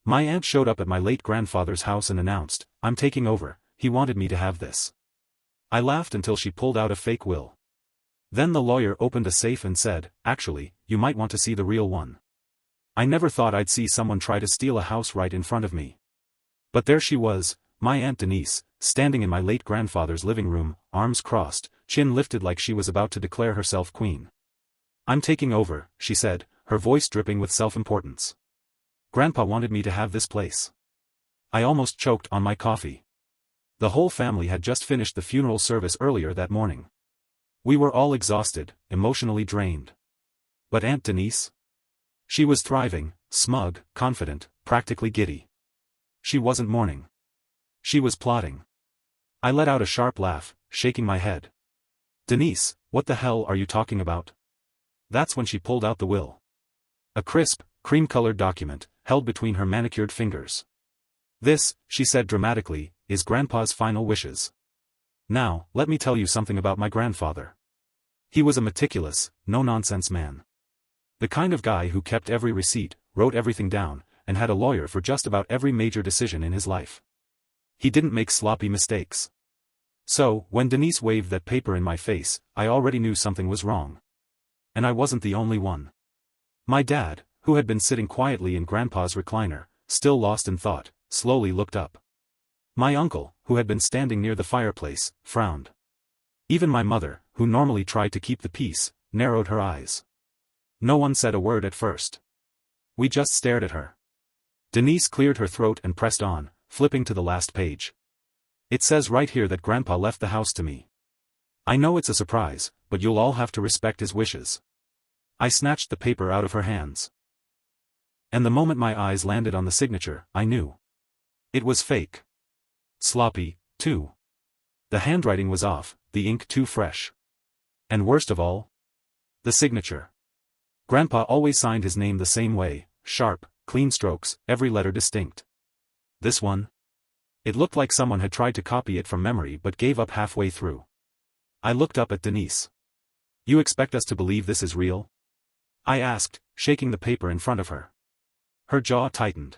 My aunt showed up at my late grandfather's house and announced, "I'm taking over, he wanted me to have this." I laughed until she pulled out a fake will. Then the lawyer opened a safe and said, "Actually, you might want to see the real one." I never thought I'd see someone try to steal a house right in front of me. But there she was, my Aunt Denise, standing in my late grandfather's living room, arms crossed, chin lifted like she was about to declare herself queen. "I'm taking over," she said, her voice dripping with self-importance. "Grandpa wanted me to have this place." I almost choked on my coffee. The whole family had just finished the funeral service earlier that morning. We were all exhausted, emotionally drained. But Aunt Denise? She was thriving, smug, confident, practically giddy. She wasn't mourning. She was plotting. I let out a sharp laugh, shaking my head. "Denise, what the hell are you talking about?" That's when she pulled out the will. A crisp, cream-colored document, held between her manicured fingers. "This," she said dramatically, "is Grandpa's final wishes. Now, let me tell you something about my grandfather. He was a meticulous, no-nonsense man. The kind of guy who kept every receipt, wrote everything down, and had a lawyer for just about every major decision in his life. He didn't make sloppy mistakes. So, when Denise waved that paper in my face, I already knew something was wrong. And I wasn't the only one. My dad, who had been sitting quietly in Grandpa's recliner, still lost in thought, slowly looked up. My uncle, who had been standing near the fireplace, frowned. Even my mother, who normally tried to keep the peace, narrowed her eyes. No one said a word at first. We just stared at her. Denise cleared her throat and pressed on, flipping to the last page. "It says right here that Grandpa left the house to me. I know it's a surprise, but you'll all have to respect his wishes." I snatched the paper out of her hands. And the moment my eyes landed on the signature, I knew. It was fake. Sloppy, too. The handwriting was off, the ink too fresh. And worst of all, the signature. Grandpa always signed his name the same way, sharp, clean strokes, every letter distinct. This one? It looked like someone had tried to copy it from memory but gave up halfway through. I looked up at Denise. "You expect us to believe this is real?" I asked, shaking the paper in front of her. Her jaw tightened.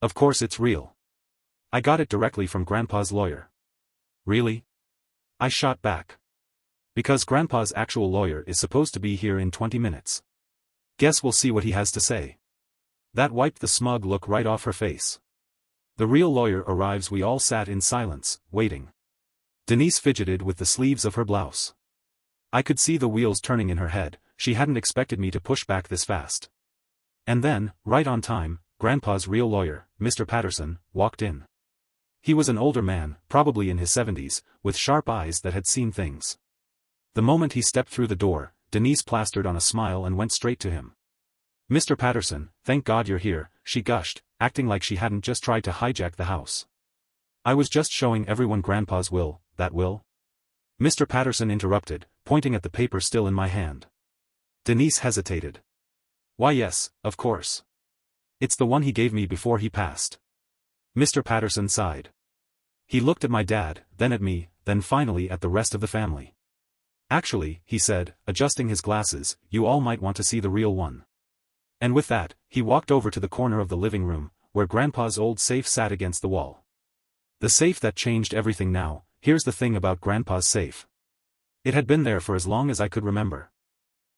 "Of course it's real. I got it directly from Grandpa's lawyer." "Really?" I shot back. "Because Grandpa's actual lawyer is supposed to be here in 20 minutes. Guess we'll see what he has to say." That wiped the smug look right off her face. The real lawyer arrives. We all sat in silence, waiting. Denise fidgeted with the sleeves of her blouse. I could see the wheels turning in her head. She hadn't expected me to push back this fast. And then, right on time, Grandpa's real lawyer, Mr. Patterson, walked in. He was an older man, probably in his 70s, with sharp eyes that had seen things. The moment he stepped through the door, Denise plastered on a smile and went straight to him. "Mr. Patterson, thank God you're here," she gushed, acting like she hadn't just tried to hijack the house. "I was just showing everyone Grandpa's will, that will." Mr. Patterson interrupted, pointing at the paper still in my hand. Denise hesitated. "Why yes, of course. It's the one he gave me before he passed." Mr. Patterson sighed. He looked at my dad, then at me, then finally at the rest of the family. "Actually," he said, adjusting his glasses, "you all might want to see the real one." And with that, he walked over to the corner of the living room, where Grandpa's old safe sat against the wall. The safe that changed everything now. Here's the thing about Grandpa's safe. It had been there for as long as I could remember.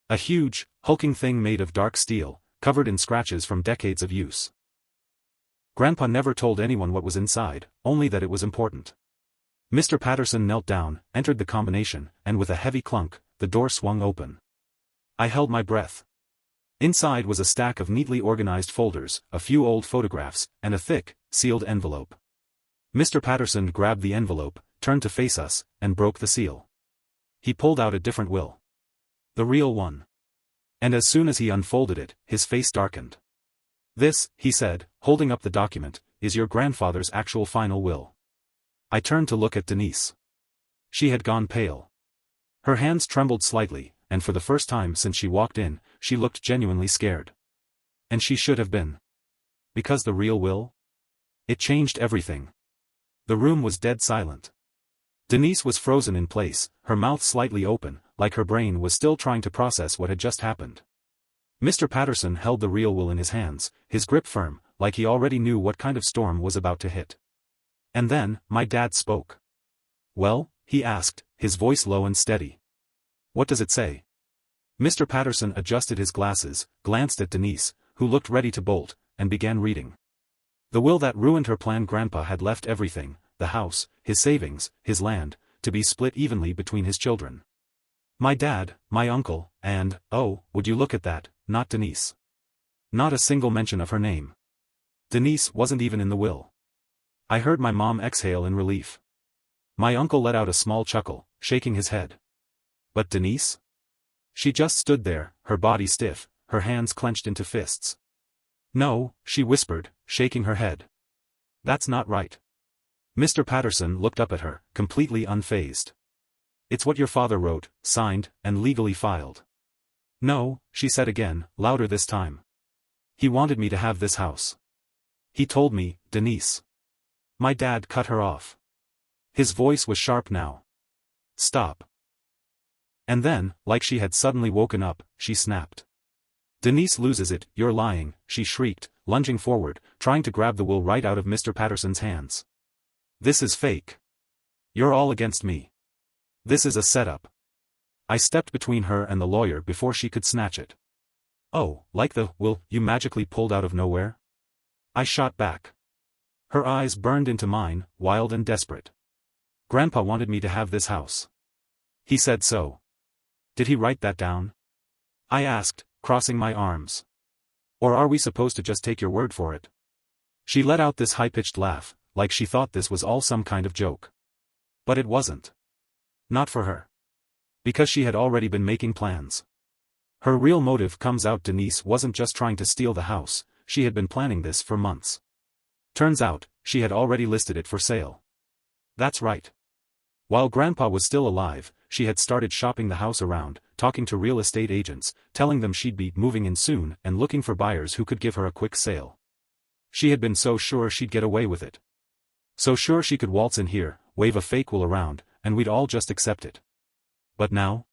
A huge, hulking thing made of dark steel, covered in scratches from decades of use. Grandpa never told anyone what was inside, only that it was important. Mr. Patterson knelt down, entered the combination, and with a heavy clunk, the door swung open. I held my breath. Inside was a stack of neatly organized folders, a few old photographs, and a thick, sealed envelope. Mr. Patterson grabbed the envelope, turned to face us, and broke the seal. He pulled out a different will. The real one. And as soon as he unfolded it, his face darkened. "This," he said, holding up the document, "is your grandfather's actual final will." I turned to look at Denise. She had gone pale. Her hands trembled slightly, and for the first time since she walked in, she looked genuinely scared. And she should have been. Because the real will? It changed everything. The room was dead silent. Denise was frozen in place, her mouth slightly open, like her brain was still trying to process what had just happened. Mr. Patterson held the real will in his hands, his grip firm, like he already knew what kind of storm was about to hit. And then, my dad spoke. "Well?" he asked, his voice low and steady. "What does it say?" Mr. Patterson adjusted his glasses, glanced at Denise, who looked ready to bolt, and began reading. The will that ruined her plan. Grandpa had left everything, the house, his savings, his land, to be split evenly between his children. My dad, my uncle, and, oh, would you look at that, not Denise. Not a single mention of her name. Denise wasn't even in the will. I heard my mom exhale in relief. My uncle let out a small chuckle, shaking his head. But Denise? She just stood there, her body stiff, her hands clenched into fists. "No," she whispered, shaking her head. "That's not right." Mr. Patterson looked up at her, completely unfazed. "It's what your father wrote, signed, and legally filed." "No," she said again, louder this time. "He wanted me to have this house. He told me, Denise." My dad cut her off. His voice was sharp now. "Stop." And then, like she had suddenly woken up, she snapped. "Denise loses it, you're lying," she shrieked, lunging forward, trying to grab the will right out of Mr. Patterson's hands. "This is fake. You're all against me. This is a setup." I stepped between her and the lawyer before she could snatch it. "Oh, like the will you magically pulled out of nowhere?" I shot back. Her eyes burned into mine, wild and desperate. "Grandpa wanted me to have this house. He said so." "Did he write that down?" I asked, crossing my arms. "Or are we supposed to just take your word for it?" She let out this high-pitched laugh, like she thought this was all some kind of joke. But it wasn't. Not for her. Because she had already been making plans. Her real motive comes out. Denise wasn't just trying to steal the house, she had been planning this for months. Turns out, she had already listed it for sale. That's right. While Grandpa was still alive, she had started shopping the house around, talking to real estate agents, telling them she'd be moving in soon and looking for buyers who could give her a quick sale. She had been so sure she'd get away with it. So sure she could waltz in here, wave a fake will around, and we'd all just accept it. But now?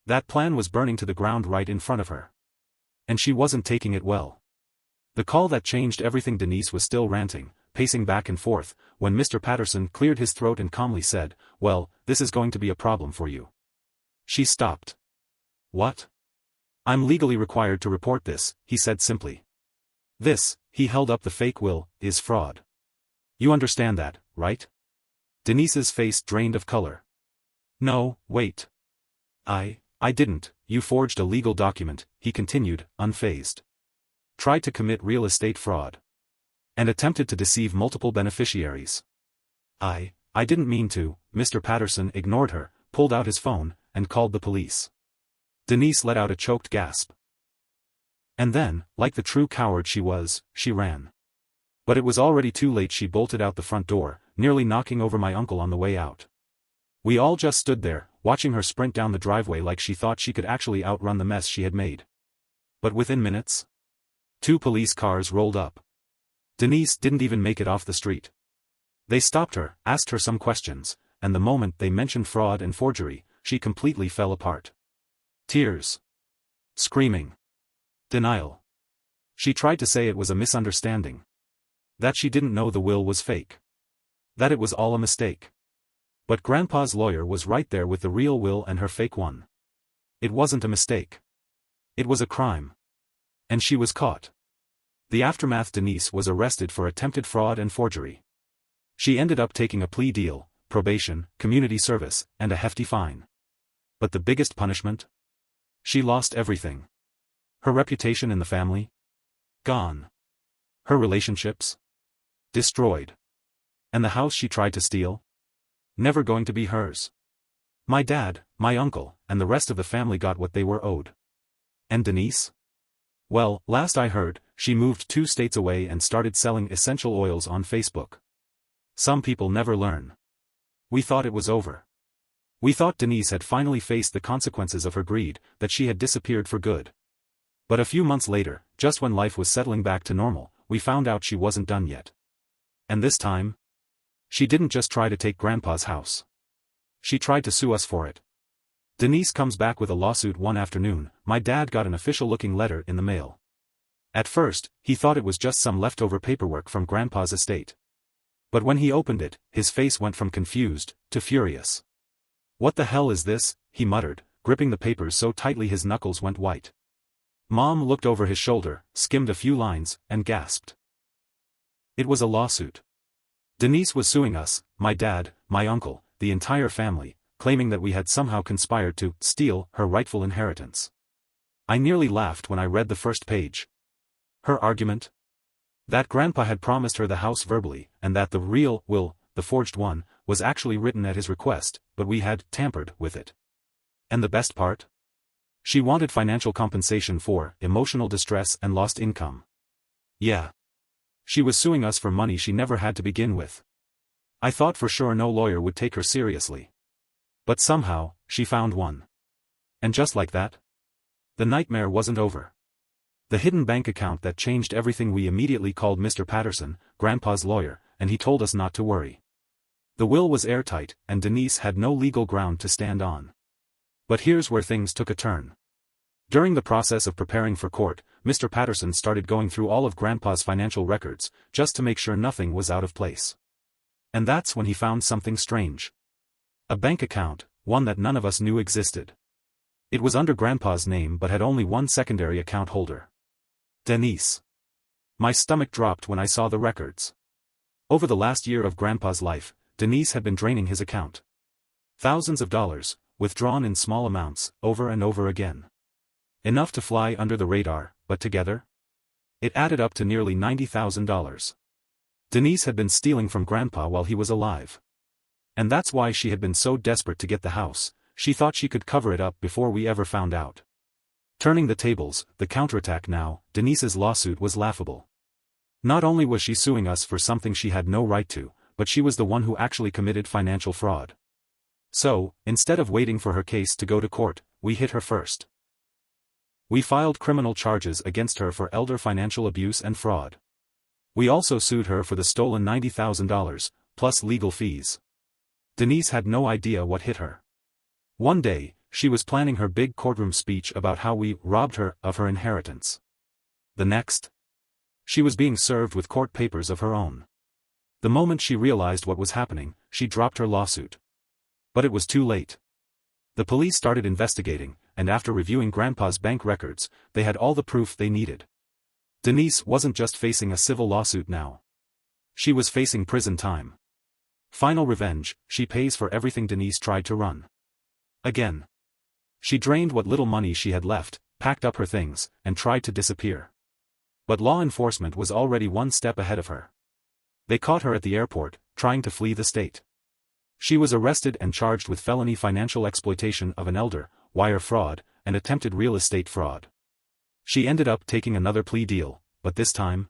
That plan was burning to the ground right in front of her. And she wasn't taking it well. The call that changed everything. Denise was still ranting, pacing back and forth, when Mr. Patterson cleared his throat and calmly said, "Well, this is going to be a problem for you." She stopped. "What?" "I'm legally required to report this," he said simply. "This," he held up the fake will, "is fraud. You understand that, right?" Denise's face drained of color. "No, wait. I didn't. You forged a legal document," he continued, unfazed. "Tried to commit real estate fraud. And attempted to deceive multiple beneficiaries." I didn't mean to." Mr. Patterson ignored her, pulled out his phone, and called the police. Denise let out a choked gasp. And then, like the true coward she was, she ran. But it was already too late. She bolted out the front door, nearly knocking over my uncle on the way out. We all just stood there, watching her sprint down the driveway like she thought she could actually outrun the mess she had made. But within minutes, 2 police cars rolled up. Denise didn't even make it off the street. They stopped her, asked her some questions, and the moment they mentioned fraud and forgery, she completely fell apart. Tears. Screaming. Denial. She tried to say it was a misunderstanding. That she didn't know the will was fake. That it was all a mistake. But Grandpa's lawyer was right there with the real will and her fake one. It wasn't a mistake. It was a crime. And she was caught. The aftermath: Denise was arrested for attempted fraud and forgery. She ended up taking a plea deal, probation, community service, and a hefty fine. But the biggest punishment? She lost everything. Her reputation in the family? Gone. Her relationships? Destroyed. And the house she tried to steal? Never going to be hers. My dad, my uncle, and the rest of the family got what they were owed. And Denise? Well, last I heard, she moved 2 states away and started selling essential oils on Facebook. Some people never learn. We thought it was over. We thought Denise had finally faced the consequences of her greed, that she had disappeared for good. But a few months later, just when life was settling back to normal, we found out she wasn't done yet. And this time? She didn't just try to take Grandpa's house. She tried to sue us for it. Denise comes back with a lawsuit one afternoon. My dad got an official-looking letter in the mail. At first, he thought it was just some leftover paperwork from Grandpa's estate. But when he opened it, his face went from confused to furious. "What the hell is this?" he muttered, gripping the papers so tightly his knuckles went white. Mom looked over his shoulder, skimmed a few lines, and gasped. It was a lawsuit. Denise was suing us, my dad, my uncle, the entire family, claiming that we had somehow conspired to steal her rightful inheritance. I nearly laughed when I read the first page. Her argument? That Grandpa had promised her the house verbally, and that the real will, the forged one, was actually written at his request, but we had tampered with it. And the best part? She wanted financial compensation for emotional distress and lost income. Yeah. She was suing us for money she never had to begin with. I thought for sure no lawyer would take her seriously. But somehow, she found one. And just like that, the nightmare wasn't over. The hidden bank account that changed everything. We immediately called Mr. Patterson, Grandpa's lawyer, and he told us not to worry. The will was airtight, and Denise had no legal ground to stand on. But here's where things took a turn. During the process of preparing for court, Mr. Patterson started going through all of Grandpa's financial records, just to make sure nothing was out of place. And that's when he found something strange. A bank account, one that none of us knew existed. It was under Grandpa's name but had only one secondary account holder. Denise. My stomach dropped when I saw the records. Over the last year of Grandpa's life, Denise had been draining his account. Thousands of dollars, withdrawn in small amounts, over and over again. Enough to fly under the radar, but together? It added up to nearly $90,000. Denise had been stealing from Grandpa while he was alive. And that's why she had been so desperate to get the house. She thought she could cover it up before we ever found out. Turning the tables, the counterattack now, Denise's lawsuit was laughable. Not only was she suing us for something she had no right to, but she was the one who actually committed financial fraud. So, instead of waiting for her case to go to court, we hit her first. We filed criminal charges against her for elder financial abuse and fraud. We also sued her for the stolen $90,000, plus legal fees. Denise had no idea what hit her. One day, she was planning her big courtroom speech about how we robbed her of her inheritance. The next, she was being served with court papers of her own. The moment she realized what was happening, she dropped her lawsuit. But it was too late. The police started investigating, and after reviewing Grandpa's bank records, they had all the proof they needed. Denise wasn't just facing a civil lawsuit now. She was facing prison time. Final revenge, she pays for everything Denise tried to run. Again. She drained what little money she had left, packed up her things, and tried to disappear. But law enforcement was already one step ahead of her. They caught her at the airport, trying to flee the state. She was arrested and charged with felony financial exploitation of an elder, wire fraud, and attempted real estate fraud. She ended up taking another plea deal, but this time,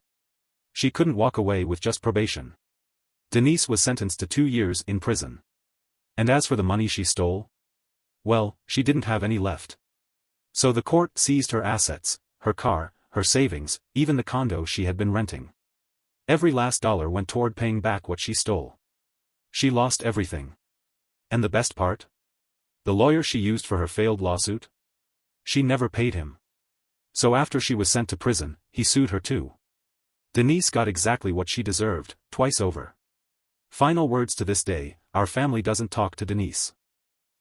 she couldn't walk away with just probation. Denise was sentenced to 2 years in prison. And as for the money she stole, well, she didn't have any left. So the court seized her assets, her car, her savings, even the condo she had been renting. Every last dollar went toward paying back what she stole. She lost everything. And the best part? The lawyer she used for her failed lawsuit? She never paid him. So after she was sent to prison, he sued her too. Denise got exactly what she deserved, twice over. Final words to this day, our family doesn't talk to Denise.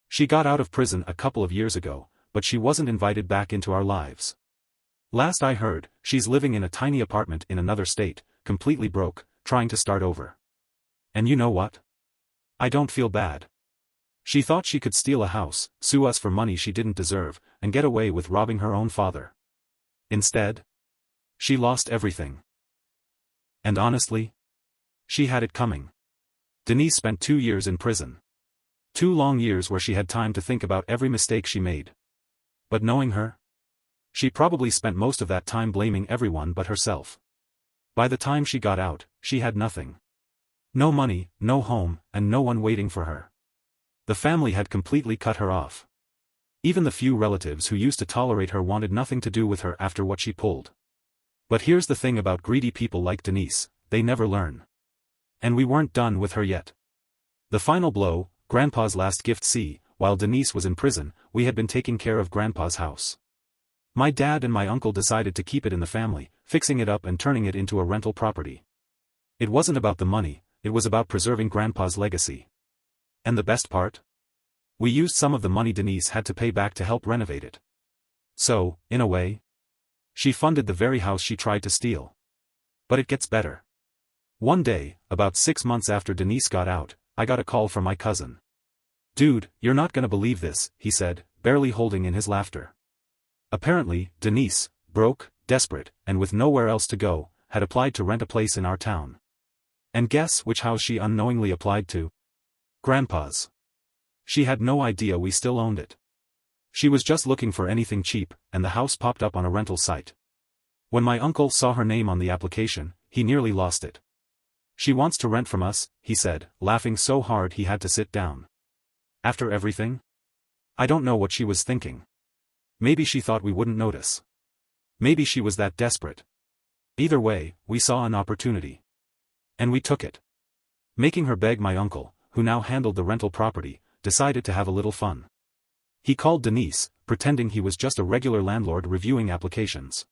She got out of prison a couple of years ago, but she wasn't invited back into our lives. Last I heard, she's living in a tiny apartment in another state, completely broke, trying to start over. And you know what? I don't feel bad. She thought she could steal a house, sue us for money she didn't deserve, and get away with robbing her own father. Instead, she lost everything. And honestly, she had it coming. Denise spent 2 years in prison. 2 long years where she had time to think about every mistake she made. But knowing her, she probably spent most of that time blaming everyone but herself. By the time she got out, she had nothing. No money, no home, and no one waiting for her. The family had completely cut her off. Even the few relatives who used to tolerate her wanted nothing to do with her after what she pulled. But here's the thing about greedy people like Denise, they never learn. And we weren't done with her yet. The final blow, Grandpa's last gift. While Denise was in prison, we had been taking care of Grandpa's house. My dad and my uncle decided to keep it in the family, fixing it up and turning it into a rental property. It wasn't about the money, it was about preserving Grandpa's legacy. And the best part? We used some of the money Denise had to pay back to help renovate it. So, in a way, she funded the very house she tried to steal. But it gets better. One day, about 6 months after Denise got out, I got a call from my cousin. "Dude, you're not gonna believe this," he said, barely holding in his laughter. Apparently, Denise, broke, desperate, and with nowhere else to go, had applied to rent a place in our town. And guess which house she unknowingly applied to? Grandpa's. She had no idea we still owned it. She was just looking for anything cheap, and the house popped up on a rental site. When my uncle saw her name on the application, he nearly lost it. "She wants to rent from us," he said, laughing so hard he had to sit down. After everything? I don't know what she was thinking. Maybe she thought we wouldn't notice. Maybe she was that desperate. Either way, we saw an opportunity. And we took it. Making her beg, my uncle, who now handled the rental property, decided to have a little fun. He called Denise, pretending he was just a regular landlord reviewing applications.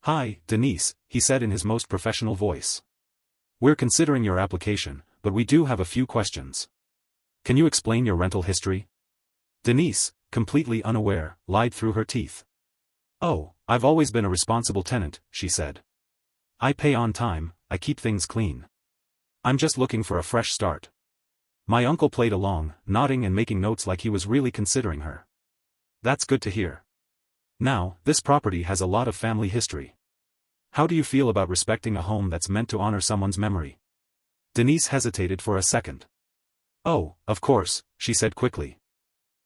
"Hi, Denise," he said in his most professional voice. "We're considering your application, but we do have a few questions. Can you explain your rental history?" Denise, completely unaware, lied through her teeth. "Oh, I've always been a responsible tenant," she said. "I pay on time, I keep things clean. I'm just looking for a fresh start." My uncle played along, nodding and making notes like he was really considering her. "That's good to hear. Now, this property has a lot of family history. How do you feel about respecting a home that's meant to honor someone's memory?" Denise hesitated for a second. "Oh, of course," she said quickly.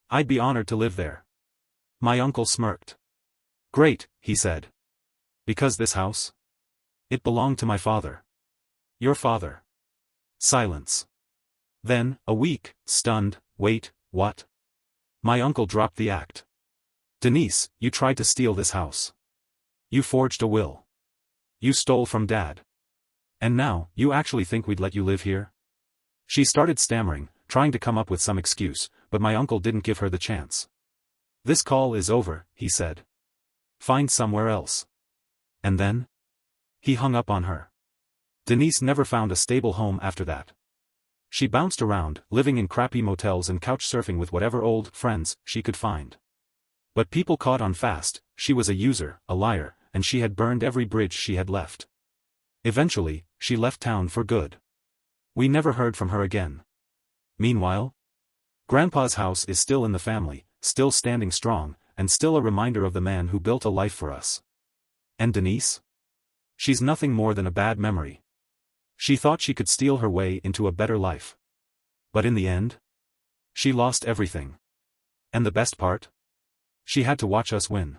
"I'd be honored to live there." My uncle smirked. "Great," he said. "Because this house? It belonged to my father." "Your father?" Silence. Then, a weak, stunned, "Wait, what?" My uncle dropped the act. "Denise, you tried to steal this house. You forged a will. You stole from Dad. And now, you actually think we'd let you live here?" She started stammering, trying to come up with some excuse, but my uncle didn't give her the chance. "This call is over," he said. "Find somewhere else." And then? He hung up on her. Denise never found a stable home after that. She bounced around, living in crappy motels and couch surfing with whatever old friends she could find. But people caught on fast, she was a user, a liar, and she had burned every bridge she had left. Eventually, she left town for good. We never heard from her again. Meanwhile, Grandpa's house is still in the family, still standing strong, and still a reminder of the man who built a life for us. And Denise? She's nothing more than a bad memory. She thought she could steal her way into a better life. But in the end? She lost everything. And the best part? She had to watch us win.